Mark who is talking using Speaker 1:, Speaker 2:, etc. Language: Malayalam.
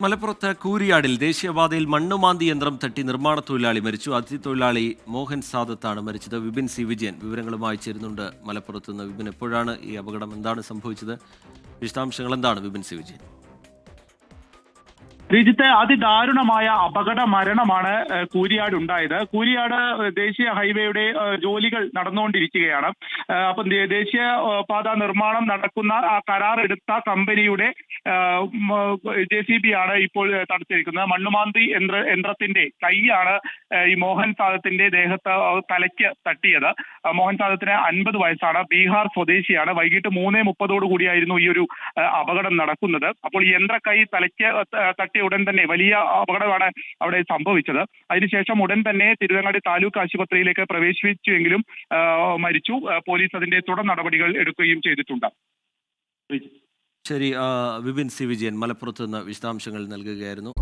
Speaker 1: മലപ്പുറത്ത് കൂരിയാടിൽ ദേശീയപാതയിൽ മണ്ണുമാന്തി യന്ത്രം തട്ടി നിർമ്മാണ തൊഴിലാളി മരിച്ചു. അതിഥി തൊഴിലാളി മോഹൻ സാദത്താണ് മരിച്ചത്. വിപിൻ സി വിജയൻ വിവരങ്ങളുമായി ചേരുന്നുണ്ട് മലപ്പുറത്ത് നിന്ന്. വിപിൻ, എപ്പോഴാണ് ഈ അപകടം, എന്താണ് സംഭവിച്ചത്, വിശദാംശങ്ങൾ എന്താണ് വിപിൻ സി വിജയൻ?
Speaker 2: ശ്രീജിത്തെ, അതിദാരുണമായ അപകട മരണമാണ് കൂരിയാട് ഉണ്ടായത്. കൂരിയാട് ദേശീയ ഹൈവേയുടെ ജോലികൾ നടന്നുകൊണ്ടിരിക്കുകയാണ്. അപ്പം ദേശീയ പാത നിർമ്മാണം നടക്കുന്ന ആ കരാർ എടുത്ത കമ്പനിയുടെ JCB ആണ് ഇപ്പോൾ തടച്ചിരിക്കുന്നത്. മണ്ണുമാന്തി യന്ത്രത്തിന്റെ കൈയാണ് ഈ മോഹൻ സാദത്തിന്റെ ദേഹത്ത് തലയ്ക്ക് തട്ടിയത്. മോഹൻ സാദത്തിന് 50 വയസ്സാണ്, ബീഹാർ സ്വദേശിയാണ്. വൈകിട്ട് 3:30 കൂടിയായിരുന്നു ഈ ഒരു അപകടം നടക്കുന്നത്. അപ്പോൾ യന്ത്രക്കൈ തലയ്ക്ക് തട്ടിയ ഉടൻ തന്നെ വലിയ അപകടമാണ് അവിടെ സംഭവിച്ചത്. അതിനുശേഷം ഉടൻ തന്നെ തിരുവങ്ങാടി താലൂക്ക് ആശുപത്രിയിലേക്ക് പ്രവേശിപ്പിച്ചുവെങ്കിലും മരിച്ചു. പോലീസ് അതിന്റെ തുടർ നടപടികൾ എടുക്കുകയും ചെയ്തിട്ടുണ്ട്.
Speaker 1: ശരി, വിപിൻ സി വിജയൻ മലപ്പുറത്ത് നിന്ന് വിശദാംശങ്ങൾ നൽകുകയായിരുന്നു.